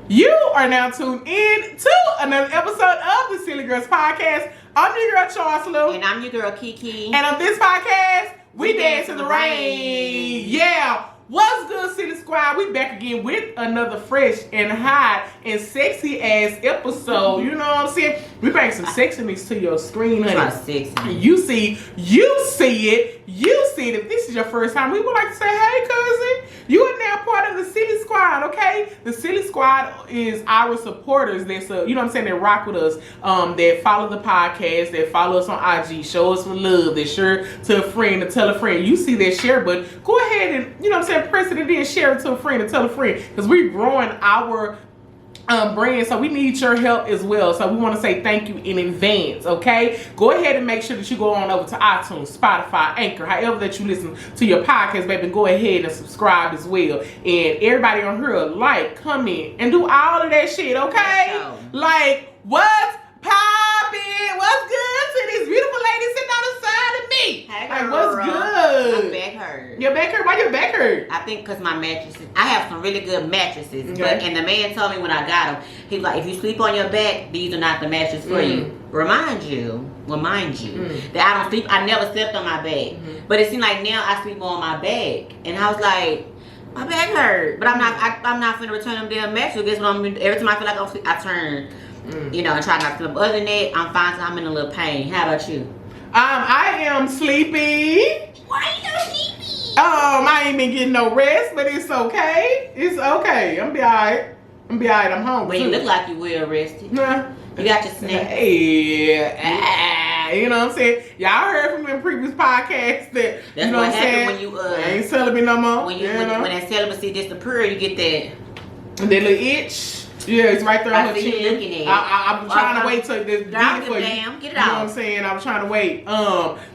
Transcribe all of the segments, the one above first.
You are now tuned in to another episode of the Silly Girls Podcast. I'm your girl, Charles Lou. And I'm your girl, Kiki. And on this podcast, we dance in the rain. Yeah. What's good, City Squad? We back again with another fresh and hot and sexy ass episode. You know what I'm saying? We bring some sexiness to your screen, honey. Sexy. You see it. If this is your first time, we would like to say, hey, cousin, you are now part of the Silly Squad, okay? The Silly Squad is our supporters. That's you know what I'm saying? They rock with us. They follow the podcast. They follow us on IG. Show us some love. They share to a friend and tell a friend. You see that share button. Go ahead and, you know what I'm saying, press it and then share it to a friend and tell a friend. Because we're growing our brand, so we need your help as well. So we want to say thank you in advance, okay? Go ahead and make sure that you go on over to iTunes, Spotify, Anchor, however that you listen to your podcast, baby. Go ahead and subscribe as well. And everybody on here, like, comment, and do all of that shit, okay? Like, what's poppin'? What's good to this beautiful lady sitting on the side of me? Hey, like, girl. what's good? My back hurt. Your back hurt? Why your back hurt? I think because my mattresses, I have some really good mattresses. Okay. And the man told me when I got them, he was like, if you sleep on your back, these are not the mattresses for you. Remind you that I don't sleep, I never slept on my back. But it seemed like now I sleep on my back. And I was like, my back hurt. But I'm not finna return them damn mattresses. Guess what I'm gonna do? Every time I feel like I'm sleep, I turn, you know, and try not to sleep. Other than that, I'm fine, so I'm in a little pain. How about you? I am sleepy. Why are you so sleepy? I ain't been getting no rest, but it's okay. It's okay. I'm be alright. I'm home. Well, you look like you well rested. Nah. You got your snack. Yeah. You know what I'm saying? Y'all heard from the previous podcasts that, That's you know what what I'm saying? happened when you I ain't celibate no more. when know? when that celibacy disappear, you get that. And that little itch. Yeah, it's right there on her see you chin. looking at it. I'm trying to wait till this Girl, for you. damn, get it You know what out. I'm saying? I was trying to wait.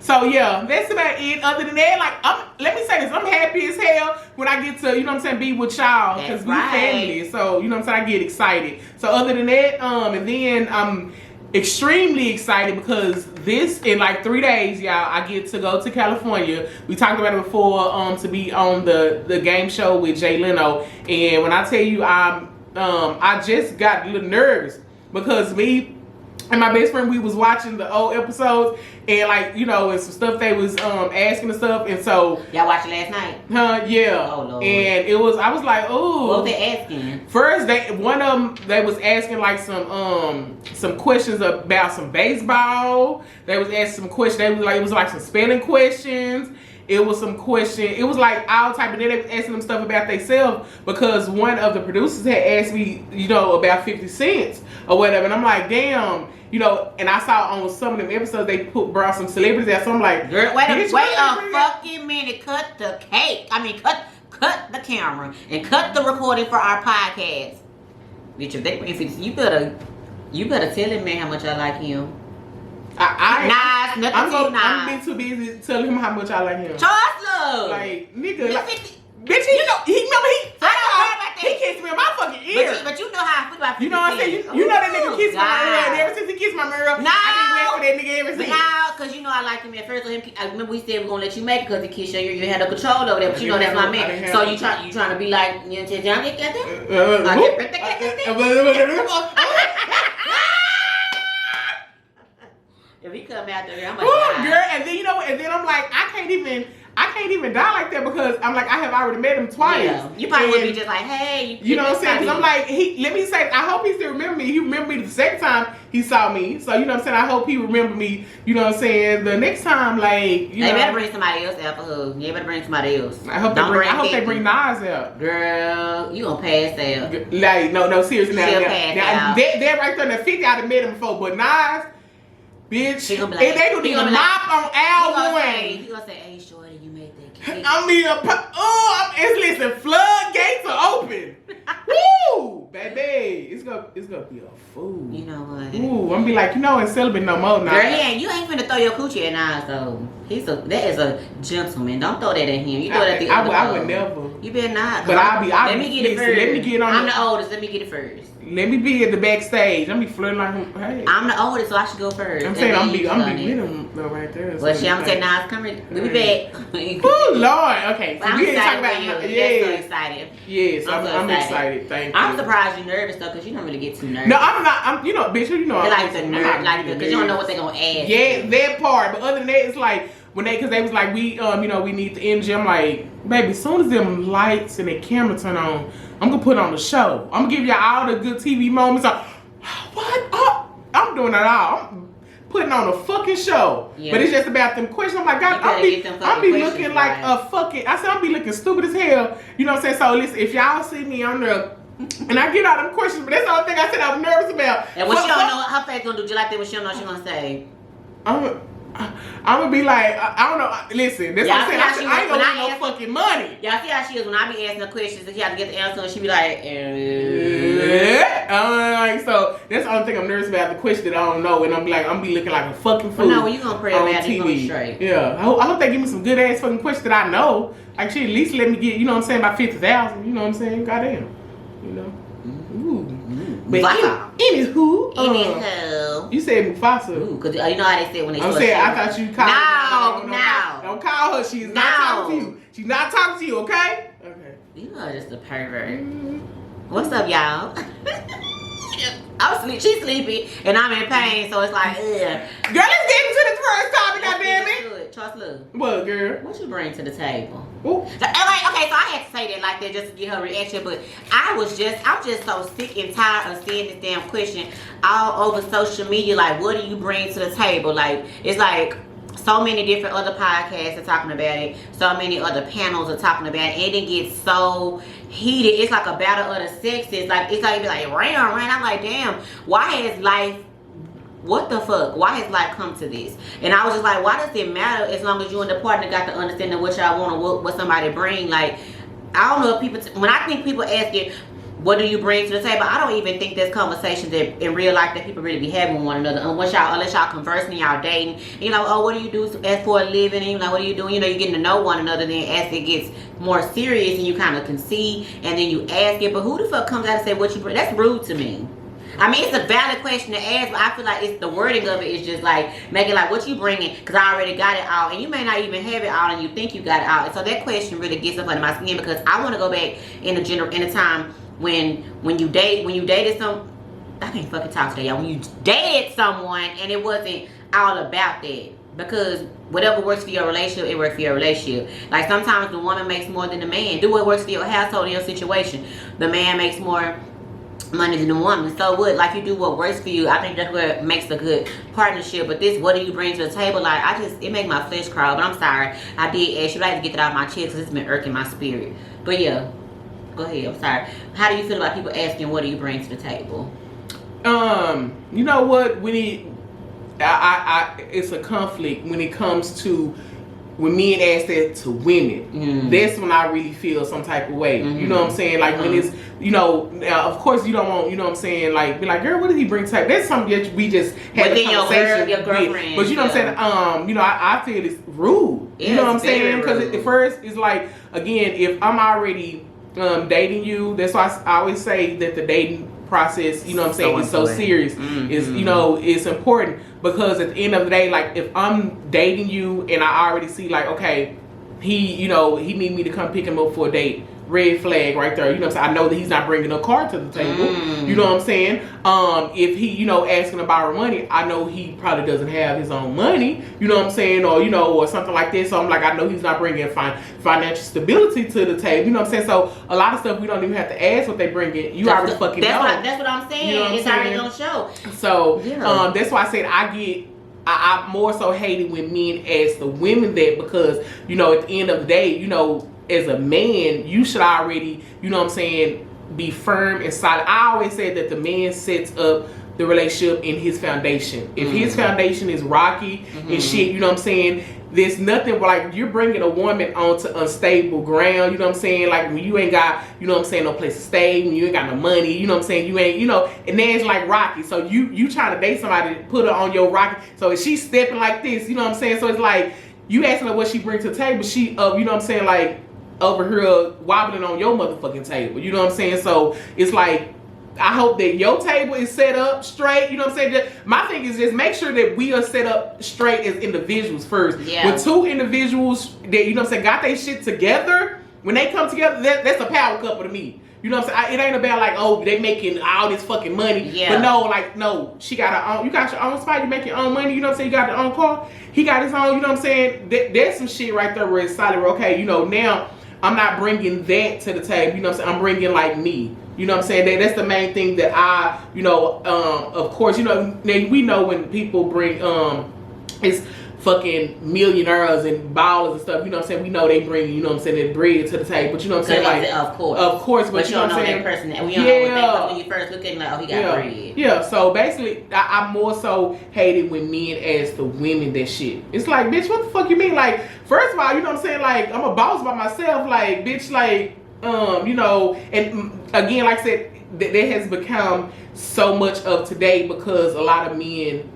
So yeah, that's about it. Other than that, like, let me say this: I'm happy as hell when I get to, you know what I'm saying, be with y'all because we family. So you know what I'm saying, I get excited. So other than that, and then I'm extremely excited because this in like 3 days, y'all, I get to go to California. We talked about it before, to be on the game show with Jay Leno. And when I tell you, I just got a little nervous because me and my best friend, we was watching the old episodes and, like, you know, and some stuff they was asking and stuff, and so Y'all watched it last night? yeah. Oh, Lord. And I was like, ooh. What was they asking? First, one of them, they was asking like some questions about some baseball. They was asking some questions. They was like, it was like some spelling questions. It was some question. It was like all type of. Then they was asking them stuff about themselves because one of the producers had asked me, you know, about 50 cents or whatever, and I'm like, damn, you know. And I saw on some of them episodes they brought some celebrities out. So I'm like, girl, wait a fucking minute. Cut the cake. I mean, cut the camera and cut the recording for our podcast. Bitch, you better tell him, man, how much I like him. I'm being too busy telling him how much I like him. Charles, like, nigga, like, bitch, he kissed me in my fucking ear. But you know how I feel about 50 You know what I'm saying? You know that nigga kissed my ear, and ever since he kissed my ear, I've been waiting for that nigga ever since. No, because you know I liked him at first. So I remember we said we're gonna let you make it because he kissed your ear. You had no control over that, but you know that's my man. So you trying to be like, you know, if he come out there, I'm like, girl, and then you know, and then I'm like, I can't even die like that because I'm like, I have already met him twice. Yeah. You probably would be just like, hey, you know what I'm saying? Because I'm like, let me say, I hope he still remember me. He remembered me the second time he saw me, so you know what I'm saying. I hope he remember me. You know what I'm saying? The next time, like, you know, better bring somebody else out for hug. You better bring somebody else. I hope they bring Nas out. Girl, you gonna pass out. Like, no, seriously, now out. They're right there in the 50. I've met him before, but Nas. Bitch, like, and they don't need a mop on Al One. He gonna say, hey, shorty, you made that cake. Listen, floodgates are open. Woo, baby, it's gonna be a fool. You know what? Ooh, I'm gonna be like, you know, ain't celibate no more now. Girl, you ain't finna throw your coochie at Nas though. That is a gentleman. Don't throw that at him. You throw that at the other. I would never. You better not. But let me get it first. Let me get on. I'm the oldest. Let me get it first. Let me be at the backstage. I'm be flirting like him. Hey. I'm the oldest, so I should go first. I'm saying I'm be with him though right there. Well, I'm saying Nas, come here. We'll be back. Oh Lord. Okay. So I'm excited about you. Yeah. So excited. Yes, I'm excited. Thank you. I'm surprised you nervous though, because you don't really get too nervous. No, I'm not. I'm, you know, bitch, you know. They like the nerve, like because you don't know what they're gonna ask. Yeah, that part. But other than that, it's like when because they was like, we, you know, we need the energy. I'm like, baby, as soon as them lights and the camera turn on, I'm gonna put on the show. I'm gonna give y'all all the good TV moments. What? I'm doing it all. I'm putting on a fucking show. Yeah. But it's just about them questions. I'm like, God, I'll be looking like a fucking. I said, I'll be looking stupid as hell. You know what I'm saying? So listen, if y'all see me on there. And I get all them questions, but that's the only thing I said I was nervous about. And when she don't know, her face gonna do just like that. When she don't know, she gonna say, I'm gonna be like, I don't know. Listen, that's what I'm saying. I ain't gonna need no fucking money. Y'all see how she is when I be asking her questions and she have to get the answer and she be like, so that's the only thing I'm nervous about, the question that I don't know, and I'm like, I'm be looking like a fucking fool. No, you gonna pray about it, you gonna be straight. Yeah, I hope they give me some good ass fucking questions that I know. Like, she at least let me get, you know what I'm saying, about 50,000. You know what I'm saying? Goddamn. You know. Ooh. But anywho, you said Mufasa. Ooh, cause you know how they say when they. I'm saying I thought you called her. No. Don't call her. She's not talking to you. She's not talking to you. Okay. Okay. You are just a pervert. What's up, y'all? She's sleepy, and I'm in pain, so it's like, ugh. Girl, let's get into the first topic, goddammit. Trust Lou. What, girl? What you bring to the table? Ooh. Okay, so I had to say that like that just to get her reaction, but I'm just so sick and tired of seeing this damn question all over social media. Like, what do you bring to the table? Like, it's like so many different other podcasts are talking about it. So many other panels are talking about it. And it gets so heated. It's like a battle of the sexes. Like, it's like, you be like, ran. I'm like, damn, why has life, what the fuck? Why has life come to this? And I was just like, why does it matter as long as you and the partner got to understand what y'all want or what somebody bring? Like, I don't know if people, when I think people ask it, what do you bring to the table? I don't even think there's conversations that in real life that people really be having with one another. Unless y'all conversing, y'all dating. You know, oh, what do you do as for a living? And you know, what are you doing? You know, you're getting to know one another. Then as it gets more serious and you kind of can see, and then you ask it. But who the fuck comes out and say what you bring? That's rude to me. I mean, it's a valid question to ask, but I feel like it's the wording of it is just like, make it like, what you bringing? Because I already got it all, and you may not even have it all, and you think you got it all. And so that question really gets up under my skin, because I want to go back in a time when you dated some, I can't fucking talk today, y'all. When you dated someone and it wasn't all about that. Because whatever works for your relationship, it works for your relationship. Like, sometimes the woman makes more than the man. Do what works for your household and your situation. The man makes more money than the woman. So what? Like, you do what works for you. I think that's what makes a good partnership. But this, what do you bring to the table? Like, it makes my flesh crawl. But I'm sorry. I did ask you. I had to get that out of my chest because it's been irking my spirit. But yeah. Go ahead. I'm sorry. How do you feel about people asking, what do you bring to the table? You know what? It's a conflict when it comes to when men ask that to women. That's when I really feel some type of way. You know what I'm saying? Like, when it's, you know, of course you don't want, you know what I'm saying, like, be like, girl, what did he bring to the table? That's something that we just had a conversation your girlfriend. But you know what I'm saying? You know, I feel it's rude. You know what I'm saying? Because at first, it's like, again, if I'm already dating you, that's why I always say that the dating process, you know what I'm saying, is so serious. Is, you know, it's important, because at the end of the day, like, if I'm dating you and I already see, like, okay, he need me to come pick him up for a date, red flag right there. You know what I'm saying? I know that he's not bringing a car to the table. You know what I'm saying? If he, you know, asking to borrow money, I know he probably doesn't have his own money. You know what I'm saying? Or, you know, or something like this. So I'm like, I know he's not bringing financial stability to the table. You know what I'm saying? So a lot of stuff we don't even have to ask what they bring in. You already fucking know. That's what I'm saying. You know what it's already gonna show. So that's why I said I more so hate it when men ask the women that, because, you know, at the end of the day, you know, as a man, you should already, you know what I'm saying, be firm and solid. I always say that the man sets up the relationship in his foundation. If his foundation is rocky and shit, you know what I'm saying, there's nothing like you're bringing a woman onto unstable ground, you know what I'm saying, like when you ain't got, you know what I'm saying, no place to stay, when you ain't got no money, you know what I'm saying, you ain't, you know, and then it's like rocky. So you trying to date somebody to put her on your rocky, so if she's stepping like this, you know what I'm saying, so it's like you asking her what she brings to the table, she you know what I'm saying, like over here wobbling on your motherfucking table, you know what I'm saying. So it's like, I hope that your table is set up straight, you know what I'm saying. My thing is just make sure that we are set up straight as individuals first. With two individuals that, you know what I'm saying, got their shit together, when they come together, that's a power couple to me. You know what I'm saying? It ain't about like, oh, they making all this fucking money. Yeah. But no, like, no, she got her own. You got your own spot. You make your own money. You know what I'm saying? You got your own car. He got his own. You know what I'm saying? There's some shit right there where it's solid. Okay, you know, now I'm not bringing that to the table. You know what I'm saying? I'm bringing like me. You know what I'm saying? That's the main thing that I, you know, of course, you know, we know when people bring, it's fucking millionaires and ballers and stuff, you know what I'm saying? We know they bring, you know what I'm saying, that bread to the table, but you know what I'm saying? Like, of course, but you you know don't what I'm know saying? that person. We don't know what they was when you first look at him, like, oh, he got bread. Yeah, so basically, I more so hated when men ask the women that shit. It's like, bitch, what the fuck you mean? Like, first of all, you know what I'm saying? Like, I'm a boss by myself. Like, bitch, like, you know, and again, like I said, that has become so much of today because a lot of men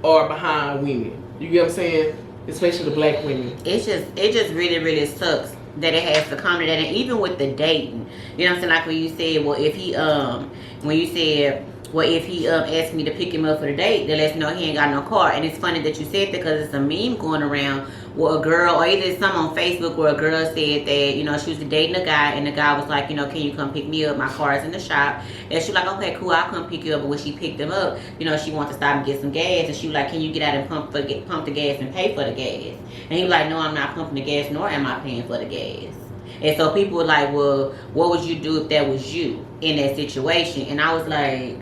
are behind women. You get what I'm saying? Especially the black women. It just really, really sucks that it has to come to that. And even with the dating, you know what I'm saying? Like when you said, well, if he asked me to pick him up for the date, then lets me know he ain't got no car. And it's funny that you said that because it's a meme going around where a girl, or either it's something on Facebook where a girl said that, you know, she was dating a guy and the guy was like, you know, can you come pick me up? My car is in the shop. And she was like, okay, cool, I'll come pick you up. But when she picked him up, you know, she wanted to stop and get some gas. And she was like, can you get out and pump the gas and pay for the gas? And he was like, no, I'm not pumping the gas, nor am I paying for the gas. And so people were like, well, what would you do if that was you in that situation? And I was like,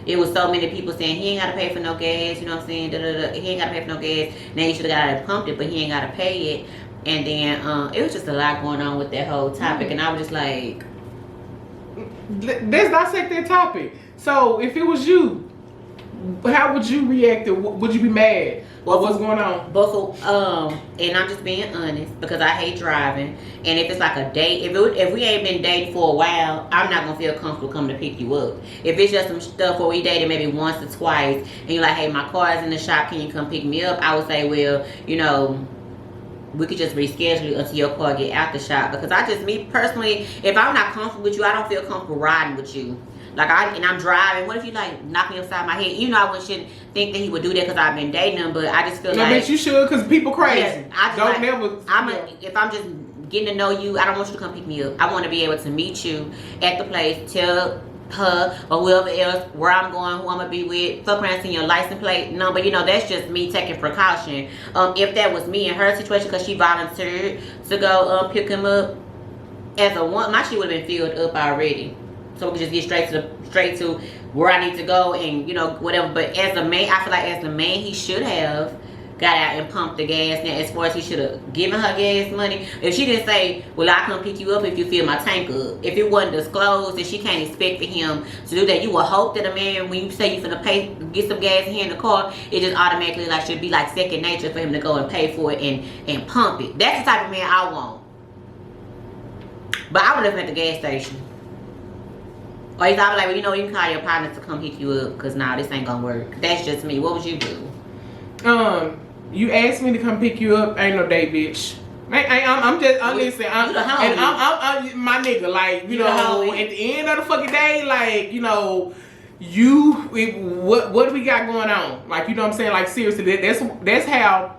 it was so many people saying he ain't got to pay for no gas, you know what I'm saying? He ain't got to pay for no gas. Now he should have got out and pumped it, but he ain't got to pay it. And then it was just a lot going on with that whole topic. And I was just like, let's dissect that topic. So if it was you, how would you react? Would you be mad? What's going on? Both, and I'm just being honest because I hate driving. And if it's like a date, if we ain't been dating for a while, I'm not gonna feel comfortable coming to pick you up. If it's just some stuff where we dated maybe once or twice, and you're like, hey, my car is in the shop, can you come pick me up? I would say, well, you know, we could just reschedule until your car get out the shop. Because me personally, if I'm not comfortable with you, I don't feel comfortable riding with you. Like, I'm driving. What if you, like, knock me upside my head? You know, I shouldn't think that he would do that because I've been dating him, but I just feel no, like... bitch, you should, because people crazy. Yes, if I'm just getting to know you, I don't want you to come pick me up. I want to be able to meet you at the place, tell her or whoever else where I'm going, who I'm going to be with, fuck around seeing your license plate number. You know, that's just me taking precaution. If that was me in her situation, because she volunteered to go pick him up, as a one, my shit would have been filled up already. So we could just get straight to where I need to go and, you know, whatever. But as a man, I feel like as the man, he should have got out and pumped the gas. Now, as far as he should have given her gas money. If she didn't say, well, I come pick you up if you fill my tank up. If it wasn't disclosed, and she can't expect for him to do that, you would hope that a man, when you say you're finna pay, get some gas in here in the car, it just automatically like should be like second nature for him to go and pay for it and pump it. That's the type of man I want. But I would have been at the gas station. Or he's always like, well, you know, you can call your partner to come pick you up because nah, this ain't gonna work. That's just me. What would you do? You asked me to come pick you up. Ain't no date, bitch. I'm listen. I'm my nigga. Like, you know, at the end of the fucking day, like, you know, what do we got going on? Like, you know what I'm saying? Like, seriously, that's how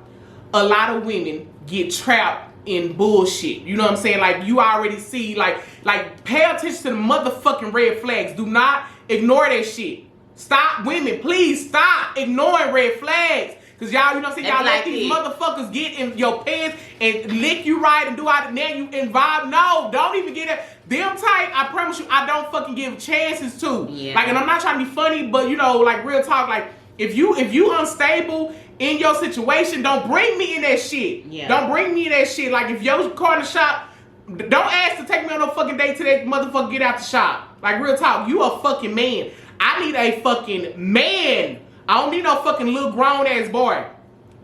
a lot of women get trapped in bullshit. You know what I'm saying? Like, you already see, like pay attention to the motherfucking red flags. Do not ignore that shit. Stop, women, please stop ignoring red flags. Cause y'all, you know what I'm saying? Y'all let these motherfuckers get in your pants and lick you right and do all that. Now you involved. No, don't even get it. Them type, I promise you, I don't fucking give chances to. Yeah. Like, and I'm not trying to be funny, but you know, like real talk, like if you unstable in your situation, don't bring me in that shit. Yeah. Don't bring me in that shit. Like, if your car in the shop, don't ask to take me on no fucking date till that motherfucker get out the shop. Like, real talk, you a fucking man. I need a fucking man. I don't need no fucking little grown ass boy.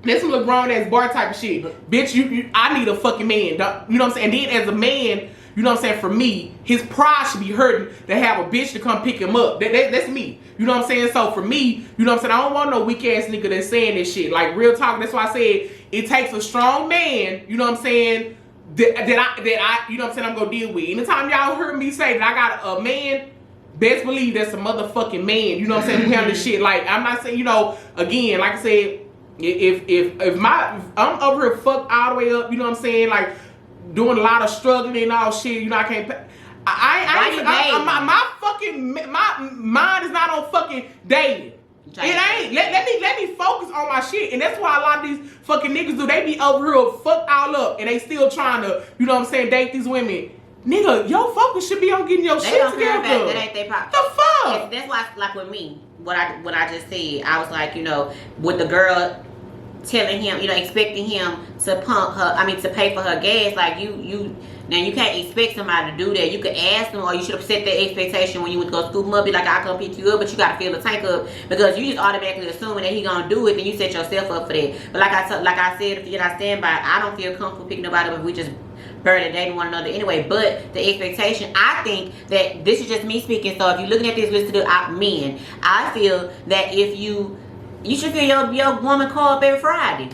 That's some little grown ass boy type of shit. Bitch, I need a fucking man. You know what I'm saying? And then as a man, you know what I'm saying, for me, his pride should be hurting to have a bitch to come pick him up. That's me. You know what I'm saying? So for me, you know what I'm saying, I don't want no weak ass nigga that's saying this shit. Like, real talk, that's why I said it takes a strong man, you know what I'm saying, that I you know what I'm saying, I'm gonna deal with. Anytime y'all heard me say that I got a man, best believe that's a motherfucking man, you know what I'm saying, who handle this shit. Like, I'm not saying, you know, again, like I said, if I'm over here fucked all the way up, you know what I'm saying, like doing a lot of struggling and all shit, you know, I can't pay. My mind is not on fucking dating. It ain't. Let me focus on my shit, and that's why a lot of these fucking niggas do. They be over here fucked all up, and they still trying to, you know what I'm saying, date these women. Nigga, your focus should be on getting your shit together. That ain't their problem. The fuck? That's why, like with me, what I just said, I was like, you know, with the girl telling him, you know, expecting him to to pay for her gas, like now you can't expect somebody to do that. You could ask them, or you should have set that expectation when you would go scoop him up, be like, I come pick you up, but you gotta fill the tank up, because you just automatically assuming that he gonna do it, then you set yourself up for that. But like I said, if you I stand by, I don't feel comfortable picking nobody up if we just barely dating one another anyway. But the expectation, I think that this is just me speaking. So if you're looking at this list of men, I feel that if you should fill your woman call up every Friday.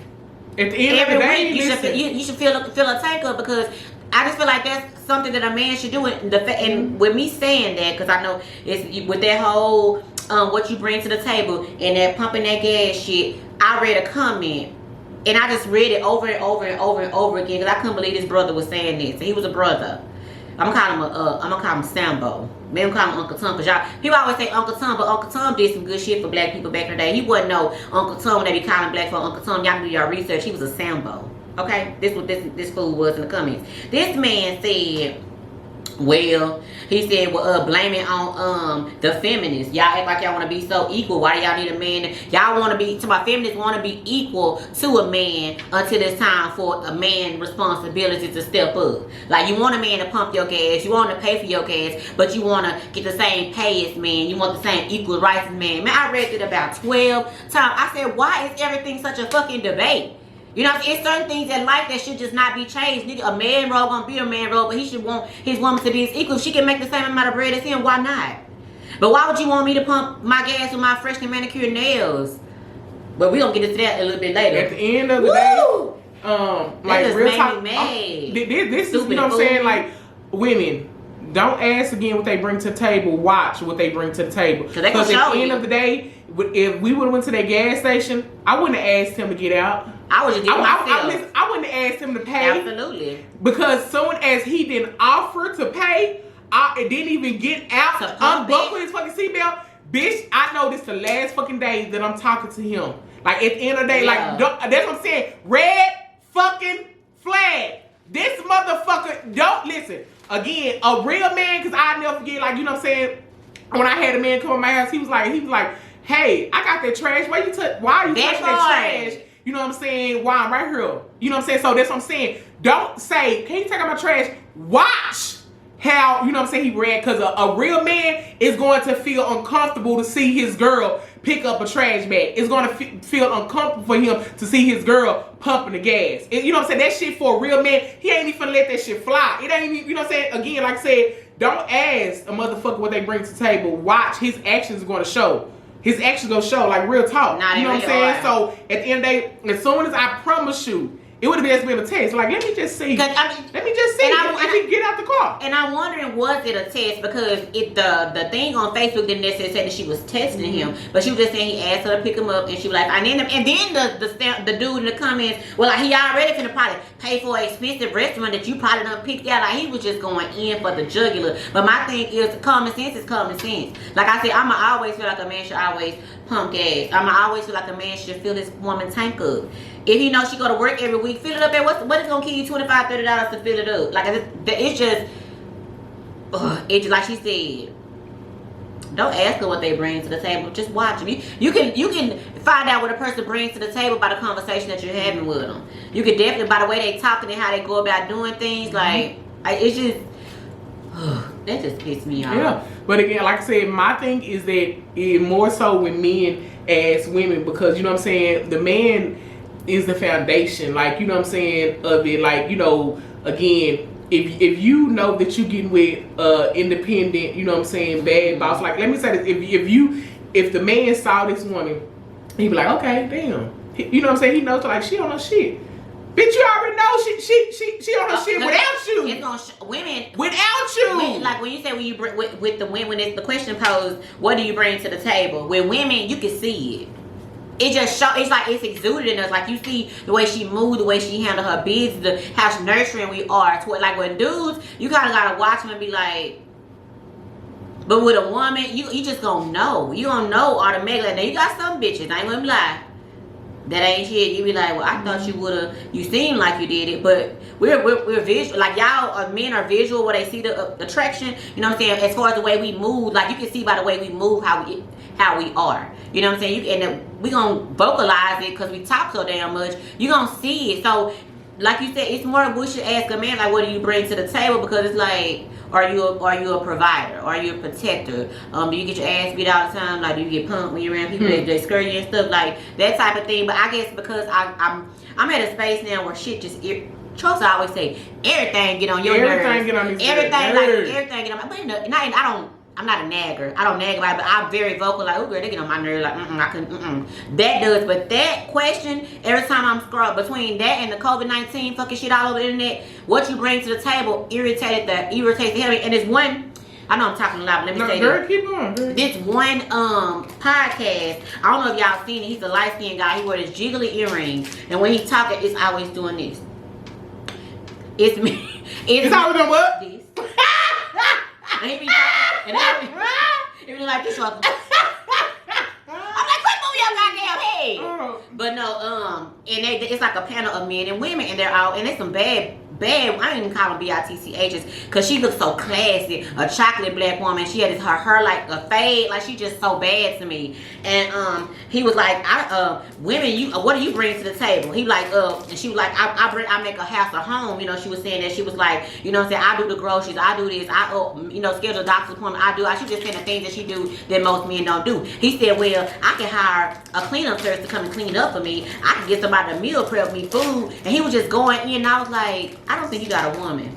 At the end of the day, you should fill a tank up, because I just feel like that's something that a man should do. And with me saying that, because I know it's with that whole what you bring to the table and that pumping that gas shit. I read a comment, and I just read it over and over and over and over again, because I couldn't believe this brother was saying this. He was a brother. I'm gonna call him Sambo. Maybe I'm call him Uncle Tom, because people always say Uncle Tom, but Uncle Tom did some good shit for black people back in the day. He wasn't no Uncle Tom when they be calling black for Uncle Tom. Y'all do your research. He was a Sambo. Okay, this what this fool was in the comments. This man said, well, he said, blaming on the feminists. Y'all act like y'all want to be so equal. Why do y'all need a man? Y'all want to be, to my feminists, want to be equal to a man until it's time for a man responsibility to step up. Like, you want a man to pump your gas, you want to pay for your gas, but you want to get the same pay as man. You want the same equal rights as man. Man, I read it about 12 times. I said, why is everything such a fucking debate? You know, it's certain things in life that should just not be changed. Nigga, a man role gonna be a man role, but he should want his woman to be his equal. If she can make the same amount of bread as him, why not? But why would you want me to pump my gas with my freshly manicured nails? But we gonna get into that a little bit later. At the end of the day, like real talk, this is, you know what I'm saying, like, women, don't ask again what they bring to the table. Watch what they bring to the table. Because at the end of the day, if we would have went to that gas station, I wouldn't have asked him to get out. I would just I wouldn't have asked him to pay. Absolutely. Because soon as he didn't offer to pay, it didn't even get out to unbuckle his fucking seatbelt. Bitch, I know this the last fucking day that I'm talking to him. Like, at the end of the day, like, that's what I'm saying. Red fucking flag. This motherfucker, don't listen. Again, a real man, because I never forget, like, you know what I'm saying? When I had a man come to my house, he was like, hey, I got that trash. Why are you touching that trash? You know what I'm saying? Why I'm right here. You know what I'm saying? So that's what I'm saying. Don't say, can you take out my trash? Watch how, you know what I'm saying, he react. Because a real man is going to feel uncomfortable to see his girl pick up a trash bag. It's going to feel uncomfortable for him to see his girl pumping the gas. You know what I'm saying? That shit for a real man, he ain't even let that shit fly. It ain't even, you know what I'm saying? Again, like I said, don't ask a motherfucker what they bring to the table. Watch, his actions are going to show. His actions gonna show, like, real talk. Not you know what I'm saying? So at the end of the day, as soon as I promise you, it would have been a test. Like, let me just see. Let me just see if he get out the car. And I'm wondering, was it a test? Because the thing on Facebook didn't necessarily say that she was testing him, but she was just saying he asked her to pick him up, and she was like, and then the dude in the comments, well, like, he already finna probably pay for an expensive restaurant that you probably done picked out. Like, he was just going in for the jugular. But my thing is, common sense is common sense. Like I said, I'ma always feel like a man should always pump gas. I'ma always feel like a man should fill his woman tank up. If he knows she go to work every week, fill it up. And what is gonna kill you $25, $30 to fill it up? Like, it's just like she said. Don't ask her what they bring to the table. Just watch them. You can find out what a person brings to the table by the conversation that you're having with them. You can definitely, by the way they talking and how they go about doing things. Like, it's just that just pissed me off. Yeah, but again, like I said, my thing is that it more so with men as women, because, you know what I'm saying, the man is the foundation, like, you know what I'm saying, of it. Like, you know, again, if you know that you getting with independent, you know what I'm saying, bad boss, like, let me say this, if the man saw this woman, he'd be like, okay, damn, you know what I'm saying, he knows, like, she on her shit. Bitch, you already know she on her shit without you. It's gonna women without you. Like when you say, when you bring with the women, when it's the question posed, what do you bring to the table? With women, you can see it. it just show. It's like it's exuded in us. Like you see the way she moved, the way she handled her business, how nurturing we are. To it, like when dudes, you kind of gotta watch them and be like. But with a woman, you just gonna know. You gonna know automatically. Now you got some bitches. I ain't gonna lie. That ain't shit. You be like, well, I thought you would've. You seem like you did it, but we're visual. Like y'all, men are visual where they see the attraction. You know what I'm saying? As far as the way we move, like you can see by the way we move how we are. You know what I'm saying? And we gonna vocalize it because we talk so damn much. You gonna see it. So, like you said, it's more of we should ask a man like, what do you bring to the table? Because it's like. Are you a provider? Are you a protector? Do you get your ass beat all the time? Like, do you get pumped when you're around people that skirt you and stuff like that type of thing? But I guess because I'm at a space now where shit just. Trust I always say everything get on your nerves. Everything get on these everything nerves. Everything get on my. I'm not a nagger. I don't nag about it, but I'm very vocal. Like, oh girl, they get on my nerves. Like, I couldn't. That does. But that question, every time I'm scrolling between that and the COVID-19 fucking shit all over the internet, what you bring to the table irritates the hell out of me. And there's one. I know I'm talking a lot, but let me say this. Keep going. This one podcast. I don't know if y'all seen it. He's a light skinned guy. He wore this jiggly earring, and when he talking, it's always doing this. It's me. It's always doing what? This. And he be talking, and he be like this. I'm like, quit moving your goddamn head. Oh. But no, and it's like a panel of men and women, and they're all, and there's some bad. I don't even call them BITCHs because she looks so classy, a chocolate black woman. She had her hair like a fade, like she just so bad to me. And he was like, women, what do you bring to the table? He like, and she was like, I make a house a home. You know, she was saying that she was like, you know what I'm saying, I do the groceries, I do this, I schedule a doctor's appointment, I should just saying the things that she do that most men don't do. He said, well, I can hire a cleanup service to come and clean up for me. I can get somebody to meal prep me food. And he was just going in, and I was like, I don't think you got a woman.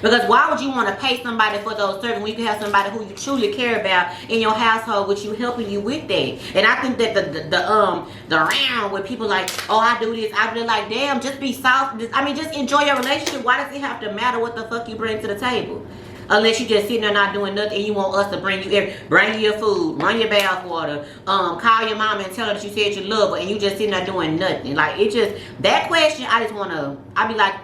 Because why would you want to pay somebody for those services when you can have somebody who you truly care about in your household with you helping you with that? And I think that the round where people like, oh, I do this, I do that, like, damn, just be soft. Just enjoy your relationship. Why does it have to matter what the fuck you bring to the table? Unless you just sitting there not doing nothing and you want us to bring you your food, run your bath water, call your mama and tell her that you said you love her, and you just sitting there doing nothing. Like, it just, that question, I be like,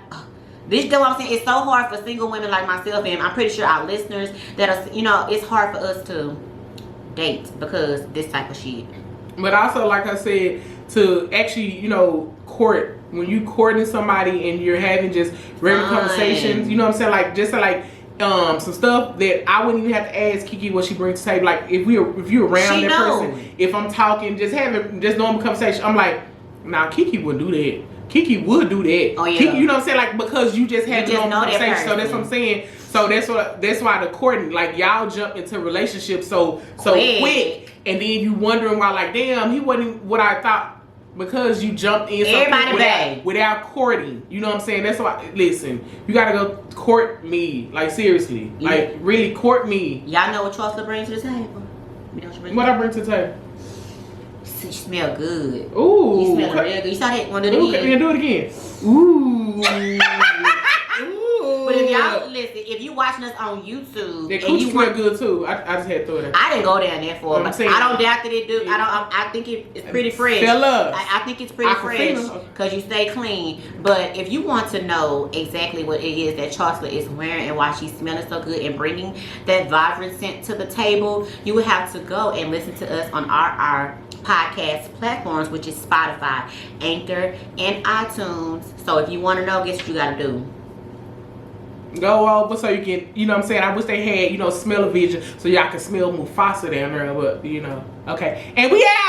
this is what I'm saying. It's so hard for single women like myself, and I'm pretty sure our listeners that are, it's hard for us to date because this type of shit. But also, like I said, to actually, court, when you courting somebody and you're having just regular conversations, you know what I'm saying? Like, just like, some stuff that I wouldn't even have to ask Kiki what she brings to the table. Like, if you're around that person, if I'm talking, just normal conversation, I'm like, nah, Kiki wouldn't do that. Kiki would do that. Oh yeah. Kiki, you know what I'm saying? Like, because you just had no conversation. So that's what I'm saying. So that's why the courting, like, y'all jump into relationships so quick, and then you wondering why, like, damn, he wasn't what I thought. Because you jumped in without courting. You know what I'm saying? That's why, listen, you gotta go court me. Like, seriously. Yeah. Like, really court me. Y'all know what Trustler brings to the table? What I bring to the table? You smell good. Ooh. You smell real good. You saw that? Want to do it again? Yeah, do it again. Ooh. But if y'all listen, if you watching us on YouTube, the coochie smell good too. I just had to throw it. I didn't go down there for it. I don't doubt that it do. I think it's pretty fresh. I think it's pretty fresh because you stay clean. But if you want to know exactly what it is that Trustler is wearing and why she's smelling so good and bringing that vibrant scent to the table, you would have to go and listen to us on our podcast platforms, which is Spotify, Anchor, and iTunes. So if you want to know, guess what you got to do? Go over so you can, you know what I'm saying? I wish they had, smell-o-vision so y'all can smell Mufasa down there, but, okay. And we out!